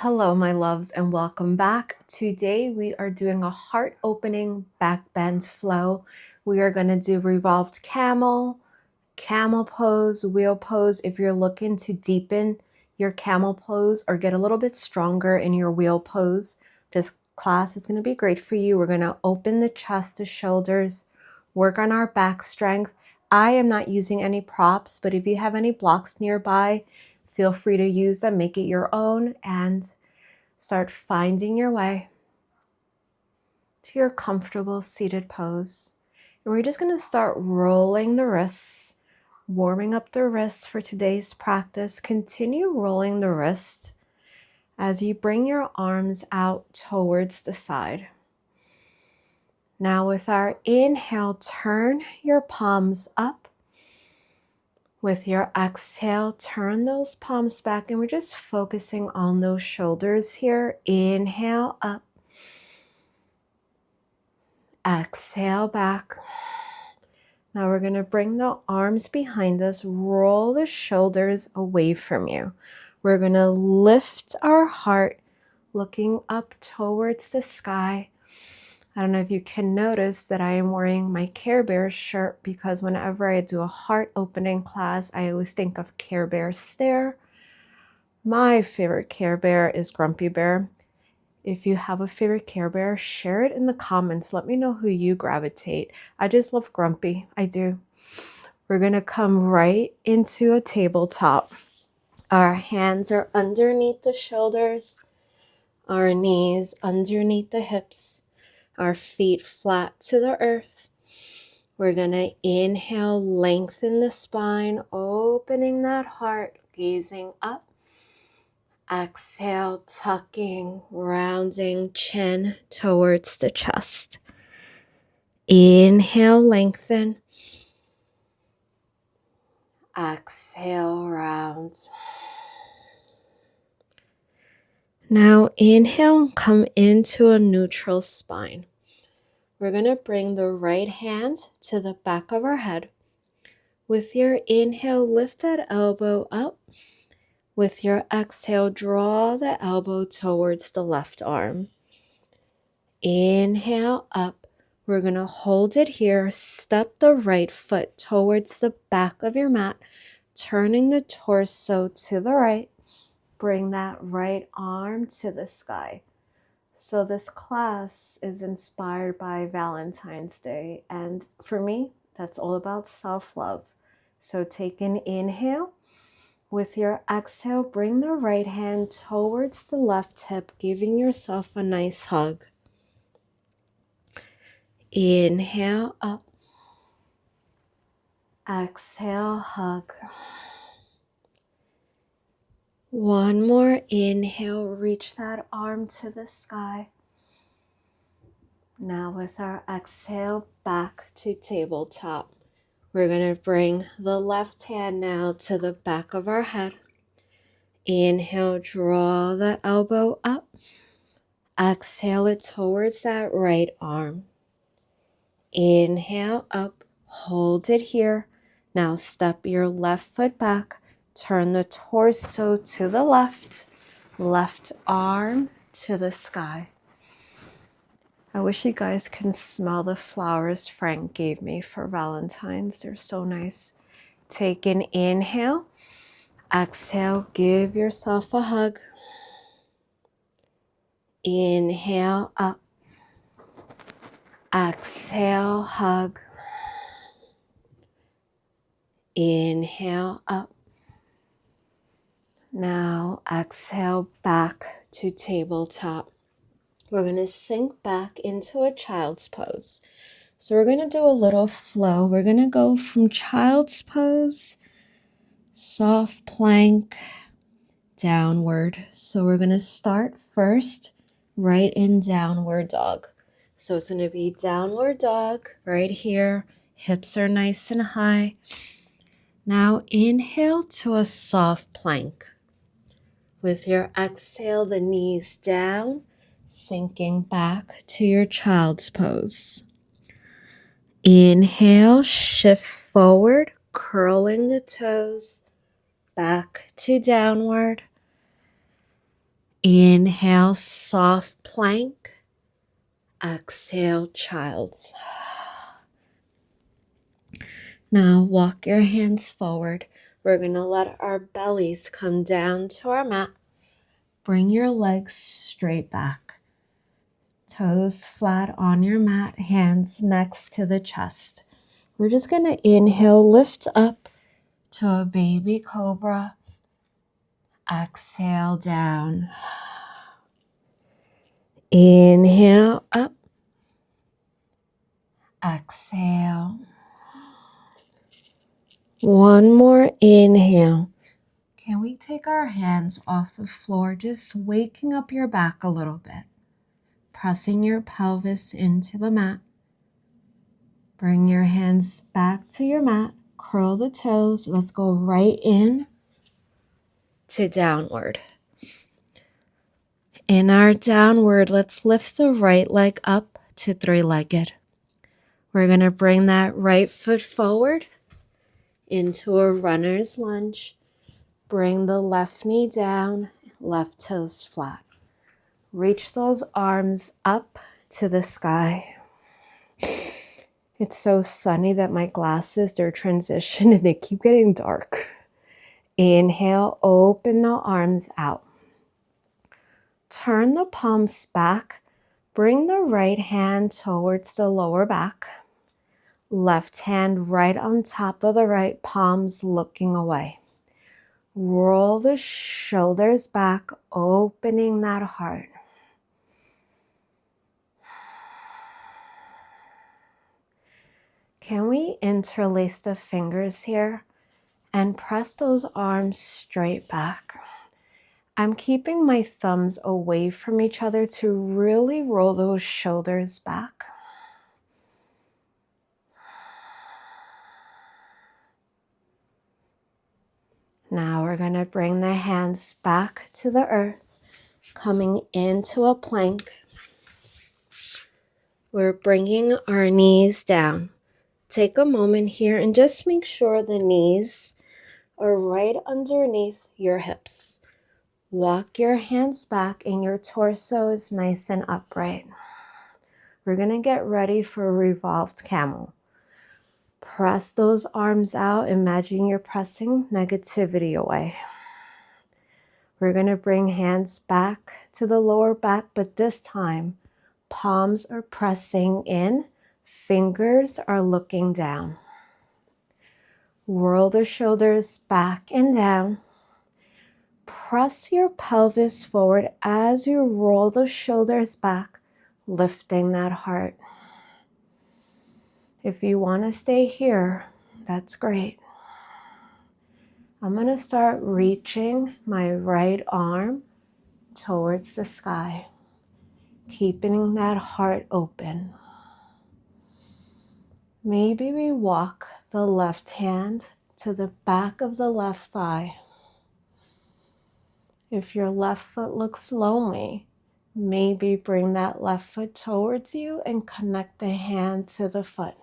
Hello, my loves, and welcome back. Today we are doing a heart-opening back bend flow. We are going to do revolved camel, camel pose, wheel pose. If you're looking to deepen your camel pose or get a little bit stronger in your wheel pose, this class is going to be great for you. We're going to open the chest to shoulders, work on our back strength. I am not using any props, but if you have any blocks nearby, feel free to use them, make it your own, and start finding your way to your comfortable seated pose. And we're just going to start rolling the wrists, warming up the wrists for today's practice. Continue rolling the wrist as you bring your arms out towards the side. Now with our inhale, turn your palms up. With your exhale, turn those palms back, and we're just focusing on those shoulders here. Inhale up. Exhale back. Now we're going to bring the arms behind us, roll the shoulders away from you. We're going to lift our heart, looking up towards the sky. I don't know if you can notice that I am wearing my Care Bear shirt because whenever I do a heart opening class, I always think of Care Bear stare. My favorite Care Bear is Grumpy Bear. If you have a favorite Care Bear, share it in the comments. Let me know who you gravitate. I just love Grumpy. I do. We're going to come right into a tabletop. Our hands are underneath the shoulders, our knees underneath the hips, our feet flat to the earth. We're going to inhale, lengthen the spine, opening that heart, gazing up. Exhale, tucking, rounding chin towards the chest. Inhale, lengthen. Exhale, round. Now inhale, come into a neutral spine. We're going to bring the right hand to the back of our head. With your inhale, lift that elbow up. With your exhale, draw the elbow towards the left arm. Inhale up. We're going to hold it here. Step the right foot towards the back of your mat, turning the torso to the right. Bring that right arm to the sky. So this class is inspired by Valentine's Day. And for me, that's all about self-love. So take an inhale. With your exhale, bring the right hand towards the left hip, giving yourself a nice hug. Inhale up. Exhale, hug. One more inhale, reach that arm to the sky. Now with our exhale, back to tabletop. We're going to bring the left hand now to the back of our head. Inhale, draw the elbow up. Exhale it towards that right arm. Inhale up, hold it here. Now step your left foot back. Turn the torso to the left. Left arm to the sky. I wish you guys can smell the flowers Frank gave me for Valentine's. They're so nice. Take an inhale. Exhale, give yourself a hug. Inhale up. Exhale, hug. Inhale up. Now exhale back to tabletop. We're going to sink back into a child's pose. So we're going to do a little flow. We're going to go from child's pose, soft plank, downward. So we're going to start first right in downward dog. So it's going to be downward dog right here. Hips are nice and high. Now inhale to a soft plank. With your exhale, the knees down, sinking back to your child's pose. Inhale, shift forward, curling the toes, back to downward. Inhale, soft plank. Exhale, child's. Now walk your hands forward. We're going to let our bellies come down to our mat. Bring your legs straight back. Toes flat on your mat, hands next to the chest. We're just going to inhale, lift up to a baby cobra. Exhale down. Inhale up. Exhale. One more inhale. Can we take our hands off the floor, just waking up your back a little bit, pressing your pelvis into the mat. Bring your hands back to your mat, curl the toes. Let's go right in to downward. In our downward, let's lift the right leg up to three-legged. We're going to bring that right foot forward into a runner's lunge. Bring the left knee down, left toes flat. Reach those arms up to the sky. It's so sunny that my glasses, they're transition and they keep getting dark. Inhale, open the arms out. Turn the palms back. Bring the right hand towards the lower back. Left hand right on top of the right, palms looking away. Roll the shoulders back, opening that heart. Can we interlace the fingers here and press those arms straight back? I'm keeping my thumbs away from each other to really roll those shoulders back. Now we're going to bring the hands back to the earth, coming into a plank. We're bringing our knees down. Take a moment here and just make sure the knees are right underneath your hips. Walk your hands back and your torso is nice and upright. We're going to get ready for Revolved Camel. Press those arms out. Imagine you're pressing negativity away. We're going to bring hands back to the lower back, but this time, palms are pressing in, fingers are looking down. Roll the shoulders back and down. Press your pelvis forward as you roll the shoulders back, lifting that heart. If you want to stay here, that's great. I'm going to start reaching my right arm towards the sky, keeping that heart open. Maybe we walk the left hand to the back of the left thigh. If your left foot looks lonely, maybe bring that left foot towards you and connect the hand to the foot.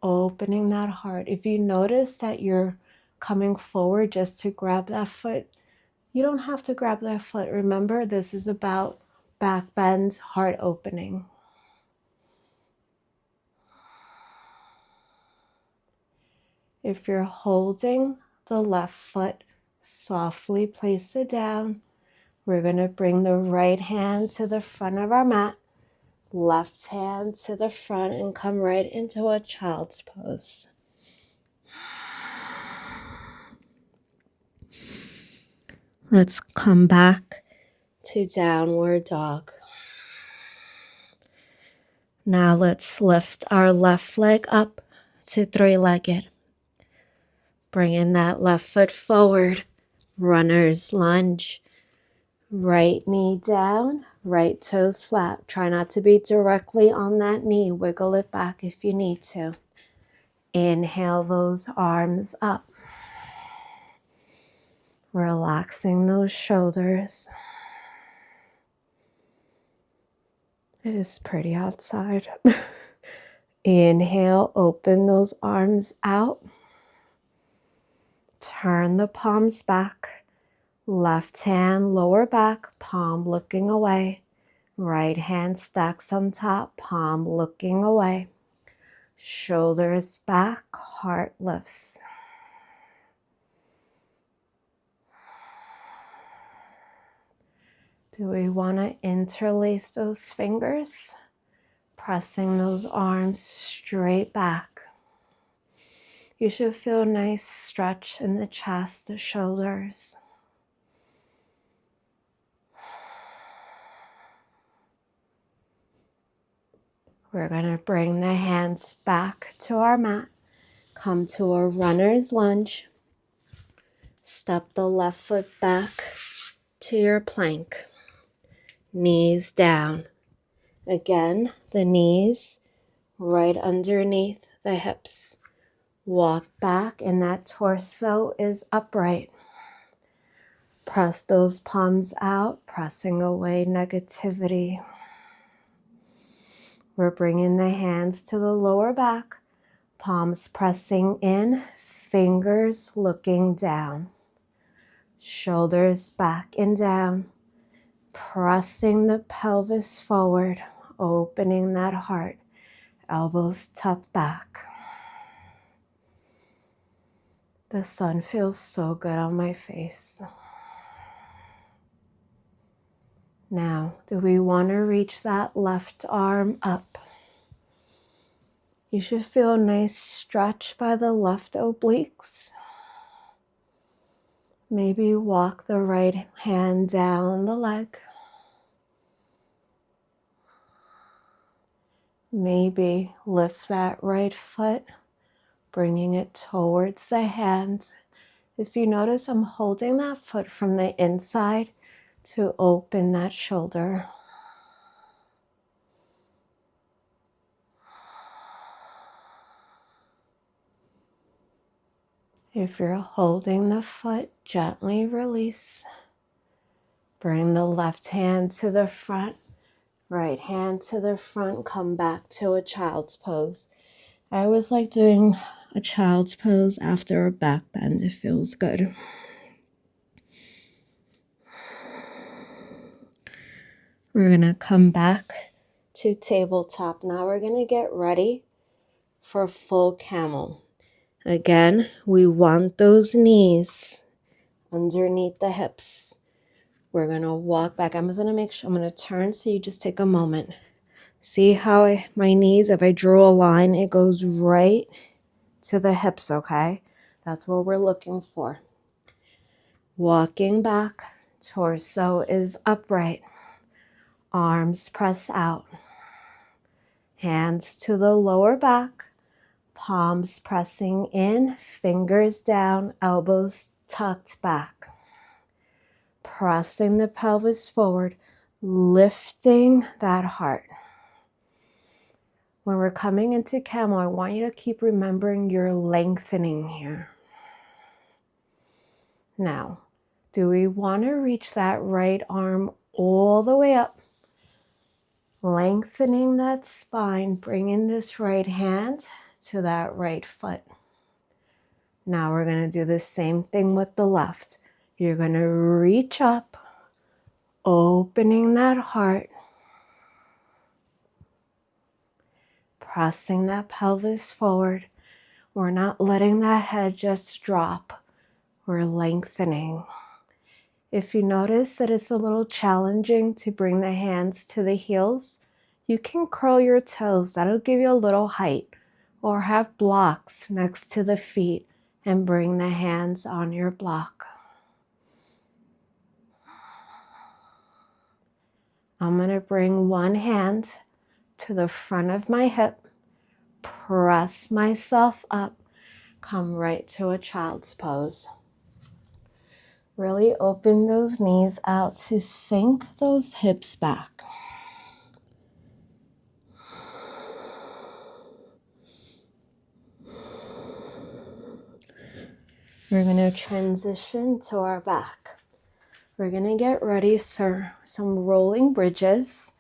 Opening that heart. If you notice that you're coming forward just to grab that foot, you don't have to grab that foot. Remember, this is about back bend, heart opening. If you're holding the left foot, softly place it down. We're going to bring the right hand to the front of our mat, left hand to the front, and come right into a child's pose. Let's come back to downward dog. Now let's lift our left leg up to three-legged. Bringing that left foot forward, runner's lunge. Right knee down, right toes flat. Try not to be directly on that knee. Wiggle it back if you need to. Inhale those arms up. Relaxing those shoulders. It is pretty outside. Inhale, open those arms out. Turn the palms back. Left hand, lower back, palm looking away. Right hand stacks on top, palm looking away. Shoulders back, heart lifts. Do we want to interlace those fingers? Pressing those arms straight back. You should feel a nice stretch in the chest, the shoulders. We're going to bring the hands back to our mat. Come to a runner's lunge. Step the left foot back to your plank. Knees down. Again, the knees right underneath the hips. Walk back and that torso is upright. Press those palms out, pressing away negativity. We're bringing the hands to the lower back, palms pressing in, fingers looking down. Shoulders back and down, pressing the pelvis forward, opening that heart, elbows tucked back. The sun feels so good on my face. Now, do we want to reach that left arm up? You should feel a nice stretch by the left obliques. Maybe walk the right hand down the leg. Maybe lift that right foot, bringing it towards the hands. If you notice, I'm holding that foot from the inside to open that shoulder. If you're holding the foot, gently release. Bring the left hand to the front, right hand to the front, come back to a child's pose. I always like doing a child's pose after a back bend. It feels good. We're going to come back to tabletop. Now we're going to get ready for full camel. Again, we want those knees underneath the hips. We're going to walk back. I'm just going to make sure, I'm going to turn so you just take a moment. See how my knees, if I drew a line, it goes right to the hips, okay? That's what we're looking for. Walking back, torso is upright. Arms press out. Hands to the lower back. Palms pressing in, fingers down, elbows tucked back. Pressing the pelvis forward, lifting that heart. When we're coming into camel, I want you to keep remembering you're lengthening here. Now, do we want to reach that right arm all the way up? Lengthening that spine, bringing this right hand to that right foot. Now we're going to do the same thing with the left. You're going to reach up, opening that heart, pressing that pelvis forward. We're not letting that head just drop. We're lengthening. If you notice that it's a little challenging to bring the hands to the heels, you can curl your toes. That'll give you a little height. Or have blocks next to the feet and bring the hands on your block. I'm going to bring one hand to the front of my hip, press myself up, come right to a child's pose. Really open those knees out to sink those hips back. We're going to transition to our back. We're going to get ready for some rolling bridges,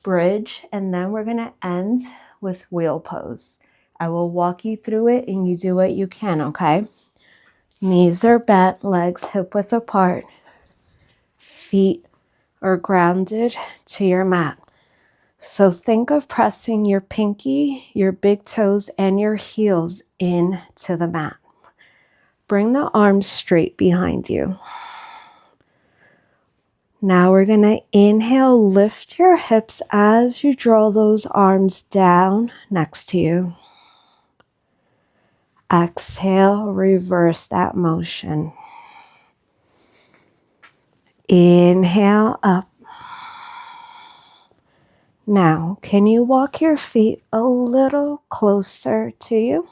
and then we're going to end with wheel pose. I will walk you through it and you do what you can, okay? Knees are bent, legs hip width apart. feet are grounded to your mat. So think of pressing your pinky, your big toes, and your heels into the mat. Bring the arms straight behind you. Now we're going to inhale, lift your hips as you draw those arms down next to you. Exhale, reverse that motion. Inhale up. Now, can you walk your feet a little closer to you?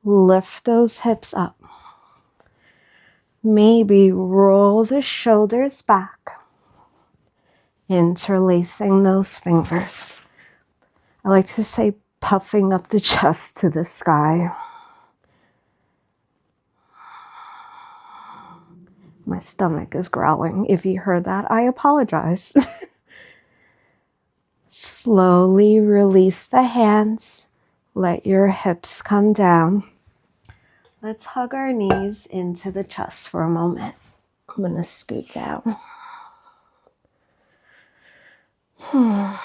Lift those hips up. Maybe roll the shoulders back, interlacing those fingers. I like to say puffing up the chest to the sky. My stomach is growling. If you heard that, I apologize. Slowly release the hands. Let your hips come down. Let's hug our knees into the chest for a moment. I'm going to scoot down. Now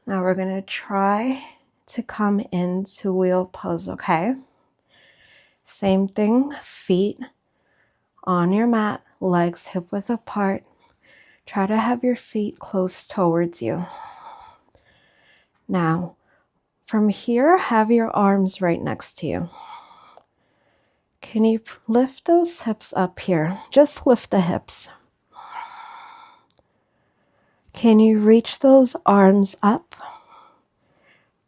we're going to try to come into wheel pose, okay? Same thing, feet on your mat, legs hip width apart. Try to have your feet close towards you. Now, from here, have your arms right next to you. Can you lift those hips up here? Just lift the hips. Can you reach those arms up?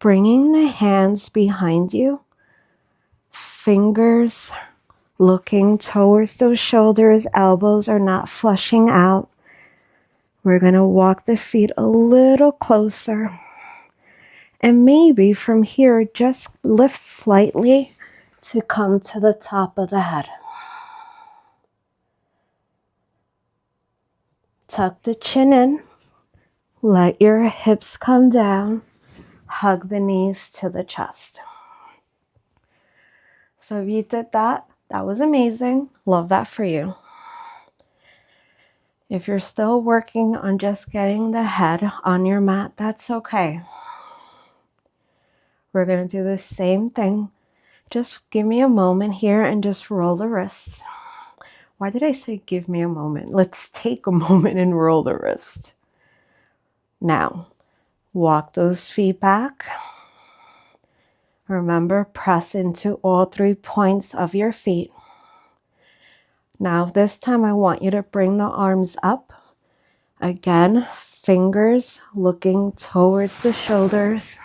Bringing the hands behind you. Fingers looking towards those shoulders. Elbows are not flushing out. We're going to walk the feet a little closer. And maybe from here, just lift slightly to come to the top of the head. Tuck the chin in. Let your hips come down. Hug the knees to the chest. So if you did that, that was amazing. Love that for you. If you're still working on just getting the head on your mat, that's okay. We're going to do the same thing. Just give me a moment here and just roll the wrists. Why did I say give me a moment? Let's take a moment and roll the wrist. Now, walk those feet back. Remember, press into all 3 points of your feet. Now, this time I want you to bring the arms up. Again, fingers looking towards the shoulders.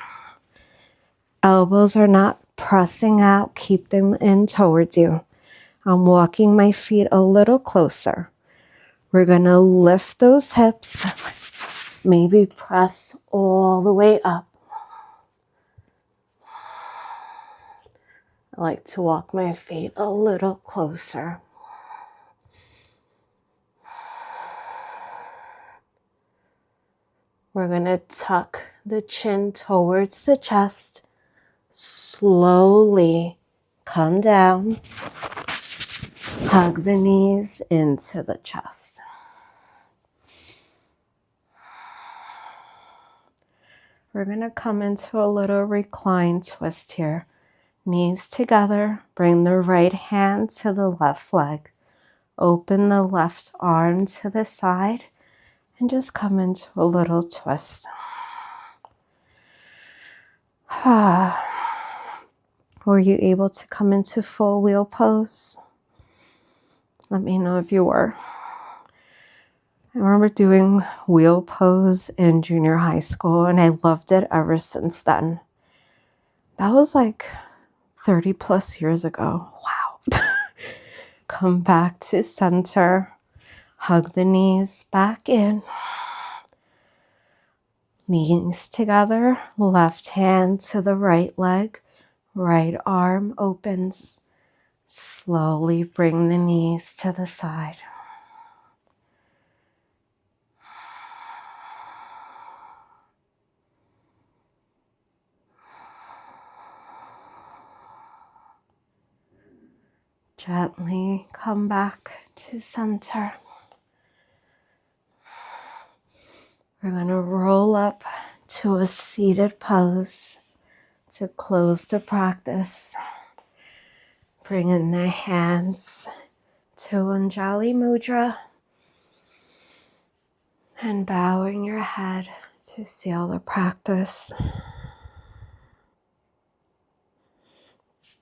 Elbows are not pressing out. Keep them in towards you. I'm walking my feet a little closer. We're going to lift those hips. Maybe press all the way up. I like to walk my feet a little closer. We're going to tuck the chin towards the chest. Slowly come down. Hug the knees into the chest. We're going to come into a little recline twist here. Knees together. Bring the right hand to the left leg. Open the left arm to the side and just come into a little twist. Were you able to come into full wheel pose? Let me know if you were. I remember doing wheel pose in junior high school and I loved it ever since then. That was like 30 plus years ago. Wow. Come back to center. Hug the knees back in. Knees together. Left hand to the right leg. Right arm opens. Slowly bring the knees to the side. Gently come back to center. We're going to roll up to a seated pose to close the practice. Bring in the hands to Anjali Mudra and bowing your head to seal the practice.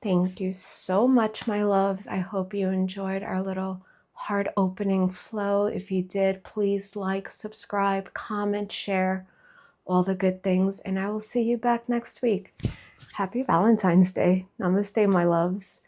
Thank you so much, my loves. I hope you enjoyed our little heart opening flow. If you did, please like, subscribe, comment, share, all the good things, and I will see you back next week. Happy Valentine's Day. Namaste, my loves.